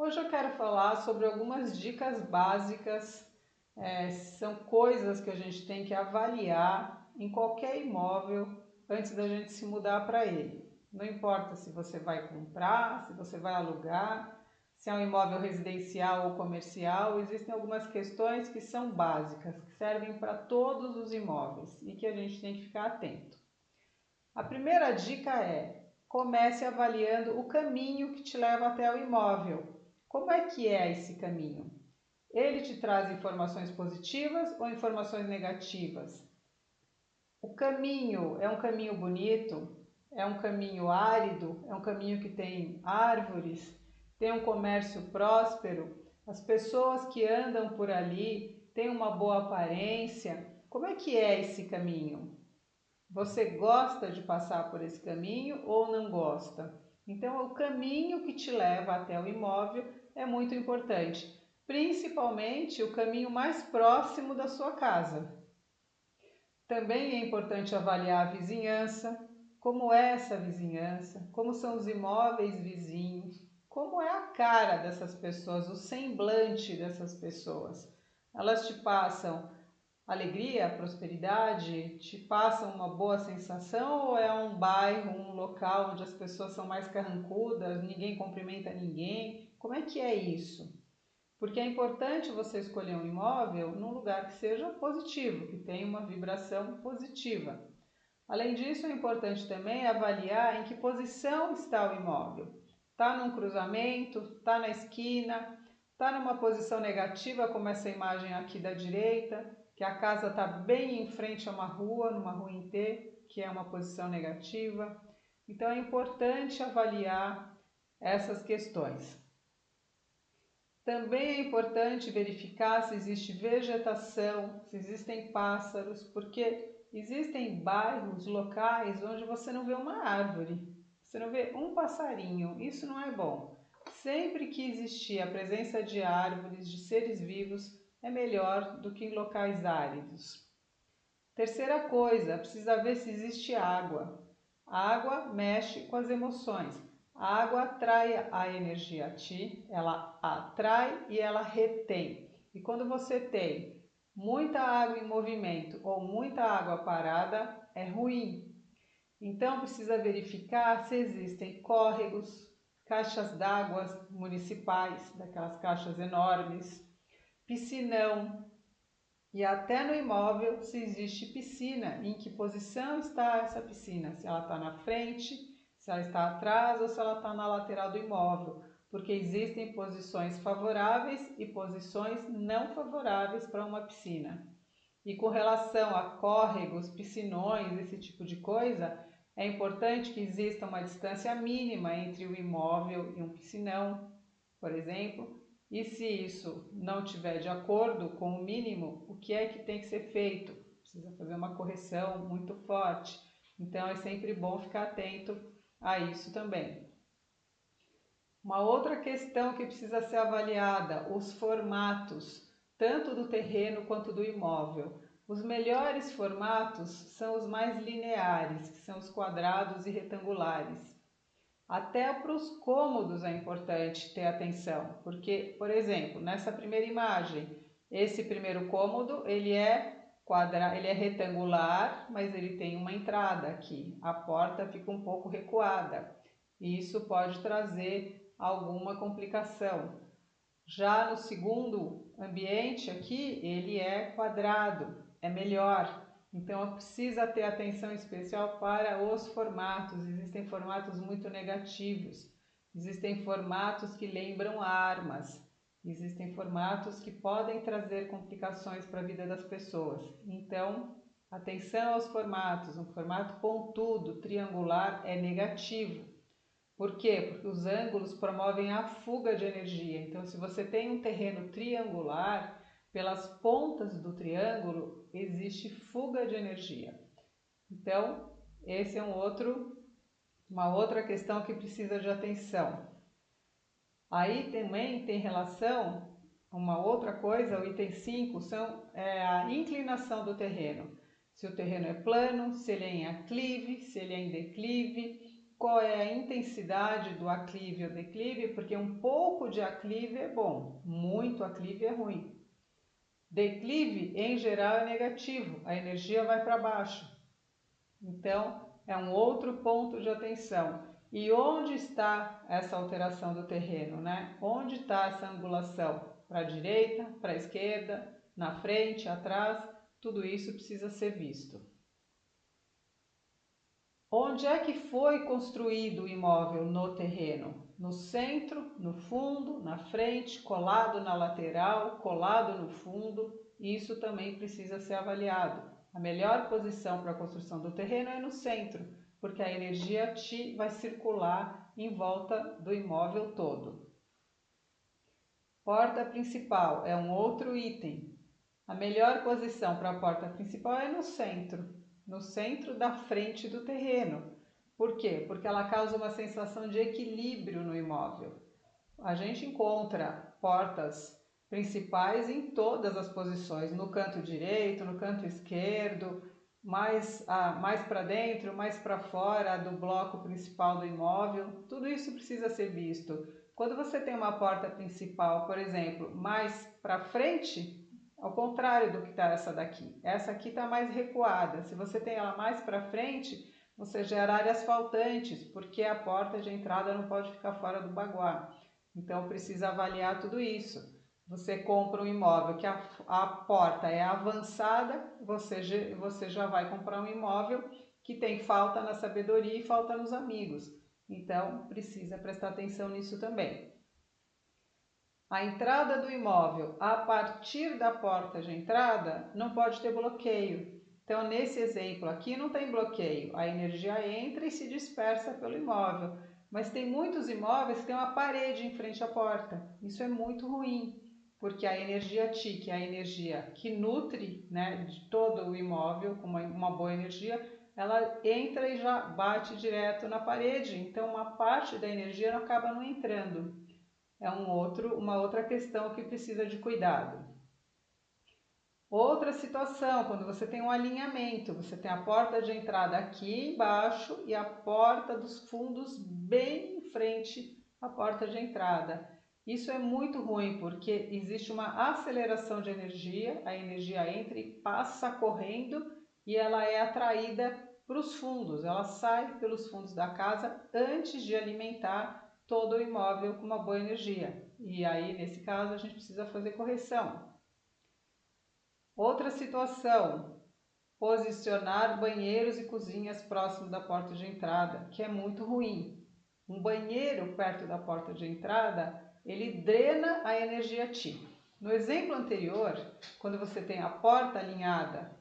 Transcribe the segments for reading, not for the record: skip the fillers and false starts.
Hoje eu quero falar sobre algumas dicas básicas, são coisas que a gente tem que avaliar em qualquer imóvel antes da gente se mudar para ele. Não importa se você vai comprar, se você vai alugar, se é um imóvel residencial ou comercial, existem algumas questões que são básicas, que servem para todos os imóveis e que a gente tem que ficar atento. A primeira dica é: comece avaliando o caminho que te leva até o imóvel. Como é que é esse caminho? Ele te traz informações positivas ou informações negativas? O caminho é um caminho bonito? É um caminho árido? É um caminho que tem árvores? Tem um comércio próspero? As pessoas que andam por ali têm uma boa aparência? Como é que é esse caminho? Você gosta de passar por esse caminho ou não gosta? Então, o caminho que te leva até o imóvel é muito importante, principalmente o caminho mais próximo da sua casa. Também é importante avaliar a vizinhança, como é essa vizinhança, como são os imóveis vizinhos, como é a cara dessas pessoas, o semblante dessas pessoas. Elas te passam alegria, prosperidade, te passam uma boa sensação ou é um bairro, um local onde as pessoas são mais carrancudas, ninguém cumprimenta ninguém? Como é que é isso? Porque é importante você escolher um imóvel num lugar que seja positivo, que tenha uma vibração positiva. Além disso, é importante também avaliar em que posição está o imóvel. Está num cruzamento, está na esquina, está numa posição negativa, como essa imagem aqui da direita, que a casa está bem em frente a uma rua, numa rua em T, que é uma posição negativa. Então é importante avaliar essas questões. Também é importante verificar se existe vegetação, se existem pássaros, porque existem bairros, locais onde você não vê uma árvore, você não vê um passarinho, isso não é bom. Sempre que existir a presença de árvores, de seres vivos, é melhor do que em locais áridos. Terceira coisa, precisa ver se existe água. A água mexe com as emoções. A água atrai a energia a ti, ela atrai e ela retém. E quando você tem muita água em movimento ou muita água parada, é ruim. Então precisa verificar se existem córregos, caixas d'água municipais, daquelas caixas enormes, piscinão, e até no imóvel se existe piscina, em que posição está essa piscina, se ela está na frente, se ela está atrás ou se ela está na lateral do imóvel, porque existem posições favoráveis e posições não favoráveis para uma piscina. E com relação a córregos, piscinões, esse tipo de coisa, é importante que exista uma distância mínima entre o imóvel e um piscinão, por exemplo. E se isso não tiver de acordo com o mínimo, o que é que tem que ser feito? Precisa fazer uma correção muito forte. Então é sempre bom ficar atento a isso também. Uma outra questão que precisa ser avaliada: os formatos, tanto do terreno quanto do imóvel. Os melhores formatos são os mais lineares, que são os quadrados e retangulares. Até para os cômodos é importante ter atenção, porque, por exemplo, nessa primeira imagem, esse primeiro cômodo ele é retangular, mas ele tem uma entrada aqui. A porta fica um pouco recuada e isso pode trazer alguma complicação. Já no segundo ambiente aqui, ele é quadrado, é melhor. Então precisa ter atenção especial para os formatos. Existem formatos muito negativos, existem formatos que lembram armas, existem formatos que podem trazer complicações para a vida das pessoas. Então, atenção aos formatos. Um formato pontudo, triangular, é negativo. Por quê? Porque os ângulos promovem a fuga de energia. Então, se você tem um terreno triangular, pelas pontas do triângulo existe fuga de energia. Então, esse é uma outra questão que precisa de atenção. Aí também tem relação, uma outra coisa, o item 5, a inclinação do terreno. Se o terreno é plano, se ele é em aclive, se ele é em declive. qual é a intensidade do aclive ou declive, porque um pouco de aclive é bom, muito aclive é ruim. Declive, em geral, é negativo, a energia vai para baixo. Então, é um outro ponto de atenção. E onde está essa alteração do terreno, né? Onde está essa angulação? Para a direita, para a esquerda, na frente, atrás, tudo isso precisa ser visto. Onde é que foi construído o imóvel no terreno? No centro, no fundo, na frente, colado na lateral, colado no fundo? Isso também precisa ser avaliado. A melhor posição para a construção do terreno é no centro, porque a energia Qi vai circular em volta do imóvel todo. Porta principal é um outro item. A melhor posição para a porta principal é no centro da frente do terreno. Por quê? Porque ela causa uma sensação de equilíbrio no imóvel. A gente encontra portas principais em todas as posições, no canto direito, no canto esquerdo, mais para dentro, mais para fora do bloco principal do imóvel. Tudo isso precisa ser visto. Quando você tem uma porta principal, por exemplo, mais para frente, ao contrário do que está essa daqui. Essa aqui está mais recuada. Se você tem ela mais para frente, você gera áreas faltantes, porque a porta de entrada não pode ficar fora do baguá. Então precisa avaliar tudo isso. Você compra um imóvel que a porta é avançada, você já vai comprar um imóvel que tem falta na sabedoria e falta nos amigos. Então precisa prestar atenção nisso também. A entrada do imóvel a partir da porta de entrada não pode ter bloqueio. Então, nesse exemplo aqui não tem bloqueio, a energia entra e se dispersa pelo imóvel. Mas tem muitos imóveis que têm uma parede em frente à porta. Isso é muito ruim, porque a energia Qi, que é a energia que nutre, né, de todo o imóvel com uma boa energia, ela entra e já bate direto na parede. Então, uma parte da energia acaba não entrando. É uma outra questão que precisa de cuidado. Outra situação, quando você tem um alinhamento, você tem a porta de entrada aqui embaixo e a porta dos fundos bem em frente à porta de entrada. Isso é muito ruim porque existe uma aceleração de energia, a energia entra e passa correndo e ela é atraída para os fundos, ela sai pelos fundos da casa antes de alimentar todo o imóvel com uma boa energia. E aí, nesse caso, a gente precisa fazer correção. Outra situação, posicionar banheiros e cozinhas próximo da porta de entrada, que é muito ruim. Um banheiro perto da porta de entrada, ele drena a energia Qi. No exemplo anterior, quando você tem a porta alinhada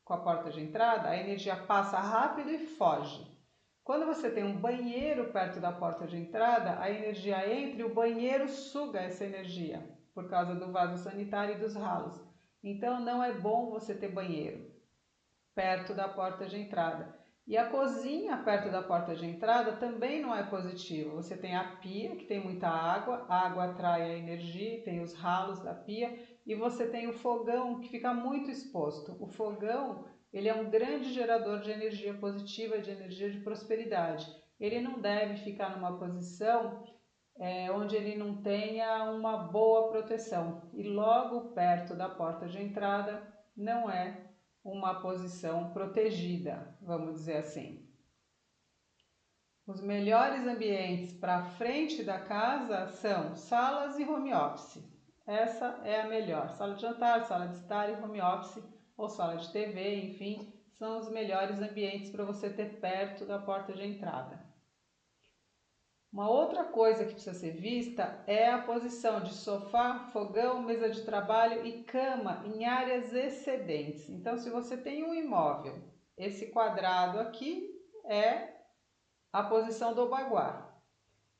com a porta de entrada, a energia passa rápido e foge. Quando você tem um banheiro perto da porta de entrada, a energia entra e o banheiro suga essa energia, por causa do vaso sanitário e dos ralos. Então não é bom você ter banheiro perto da porta de entrada. E a cozinha perto da porta de entrada também não é positivo. Você tem a pia, que tem muita água, a água atrai a energia, tem os ralos da pia, e você tem o fogão, que fica muito exposto. O fogão, ele é um grande gerador de energia positiva, de energia de prosperidade. Ele não deve ficar numa posição onde ele não tenha uma boa proteção. E logo perto da porta de entrada não é uma posição protegida, vamos dizer assim. Os melhores ambientes para frente da casa são salas e home office. Essa é a melhor. Sala de jantar, sala de estar e home office ou sala de TV, enfim, são os melhores ambientes para você ter perto da porta de entrada. Uma outra coisa que precisa ser vista é a posição de sofá, fogão, mesa de trabalho e cama em áreas excedentes. Então, se você tem um imóvel, esse quadrado aqui é a posição do baguá.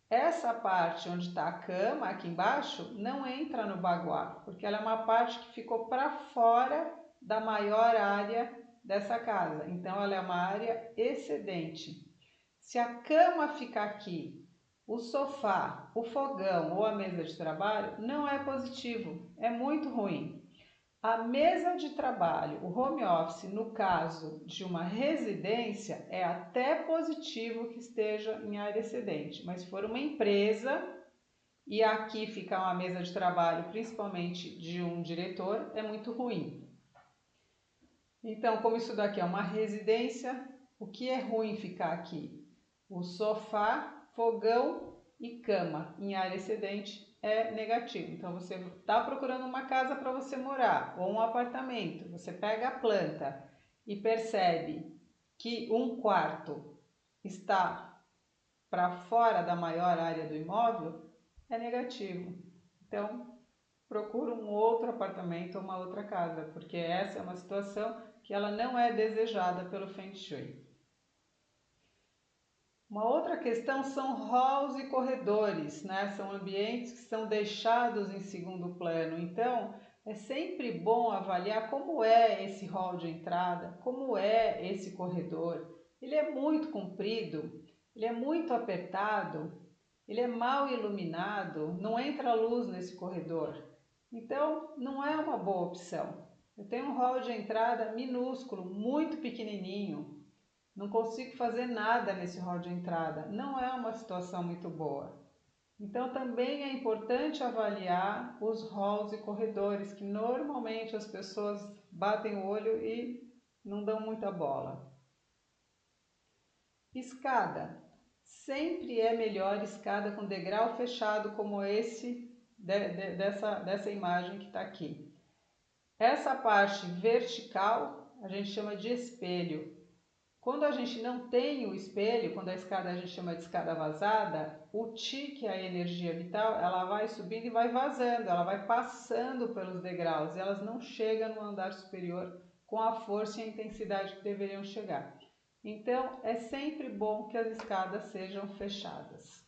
Essa parte onde está a cama, aqui embaixo, não entra no baguá, porque ela é uma parte que ficou para fora da maior área dessa casa. Então, ela é uma área excedente. Se a cama ficar aqui, o sofá, o fogão ou a mesa de trabalho, não é positivo, é muito ruim. A mesa de trabalho, o home office, no caso de uma residência, é até positivo que esteja em área excedente, mas se for uma empresa, e aqui fica uma mesa de trabalho, principalmente de um diretor, é muito ruim. Então, como isso daqui é uma residência, o que é ruim ficar aqui? O sofá, fogão e cama em área excedente é negativo. Então você está procurando uma casa para você morar ou um apartamento, você pega a planta e percebe que um quarto está para fora da maior área do imóvel, é negativo. Então procura um outro apartamento ou uma outra casa, porque essa é uma situação que ela não é desejada pelo Feng Shui. Uma outra questão são halls e corredores, né? São ambientes que são deixados em segundo plano. Então, é sempre bom avaliar como é esse hall de entrada, como é esse corredor. Ele é muito comprido, ele é muito apertado, ele é mal iluminado, não entra luz nesse corredor. Então, não é uma boa opção. Eu tenho um hall de entrada minúsculo, muito pequenininho, não consigo fazer nada nesse hall de entrada. Não é uma situação muito boa. Então também é importante avaliar os halls e corredores, que normalmente as pessoas batem o olho e não dão muita bola. Escada. Sempre é melhor escada com degrau fechado, como esse dessa imagem que está aqui. Essa parte vertical a gente chama de espelho. Quando a gente não tem o espelho, quando a escada a gente chama de escada vazada, o Qi, que é a energia vital, ela vai subindo e vai vazando, ela vai passando pelos degraus e elas não chegam no andar superior com a força e a intensidade que deveriam chegar. Então, é sempre bom que as escadas sejam fechadas.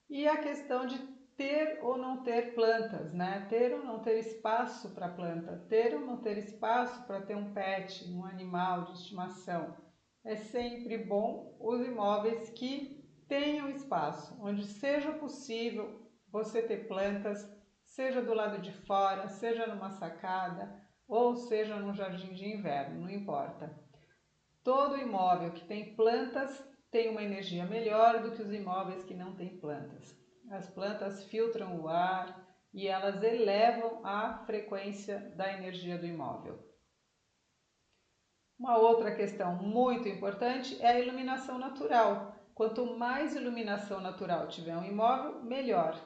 E a questão de ter ou não ter plantas, né? Ter ou não ter espaço para planta, ter ou não ter espaço para ter um pet, um animal de estimação. É sempre bom os imóveis que tenham espaço, onde seja possível você ter plantas, seja do lado de fora, seja numa sacada ou seja num jardim de inverno, não importa. Todo imóvel que tem plantas tem uma energia melhor do que os imóveis que não têm plantas. As plantas filtram o ar e elas elevam a frequência da energia do imóvel. Uma outra questão muito importante é a iluminação natural. Quanto mais iluminação natural tiver um imóvel, melhor.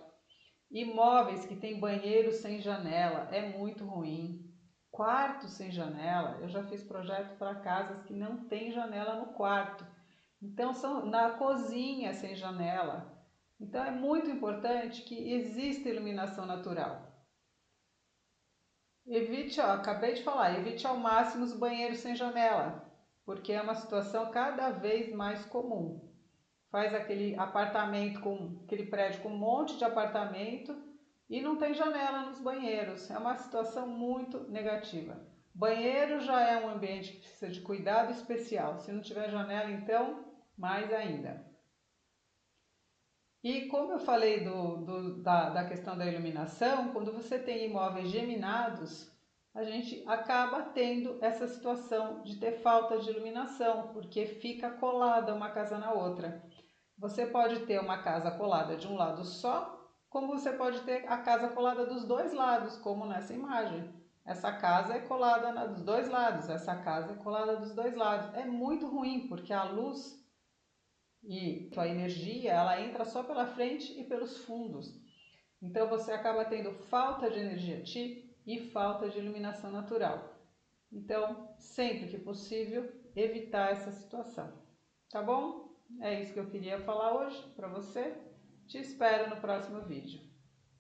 Imóveis que têm banheiro sem janela é muito ruim. Quarto sem janela, eu já fiz projeto para casas que não tem janela no quarto. Então são na cozinha sem janela. Então é muito importante que exista iluminação natural. Evite, acabei de falar, evite ao máximo os banheiros sem janela, porque é uma situação cada vez mais comum. Faz aquele apartamento aquele prédio com um monte de apartamento e não tem janela nos banheiros. É uma situação muito negativa. Banheiro já é um ambiente que precisa de cuidado especial. Se não tiver janela, então, mais ainda. E como eu falei da questão da iluminação, quando você tem imóveis geminados, a gente acaba tendo essa situação de ter falta de iluminação, porque fica colada uma casa na outra. Você pode ter uma casa colada de um lado só, como você pode ter a casa colada dos dois lados, como nessa imagem. Essa casa é colada dos dois lados, essa casa é colada dos dois lados. É muito ruim, porque a luz e a energia, ela entra só pela frente e pelos fundos. Então você acaba tendo falta de energia Qi e falta de iluminação natural. Então, sempre que possível, evitar essa situação. Tá bom? É isso que eu queria falar hoje para você. Te espero no próximo vídeo.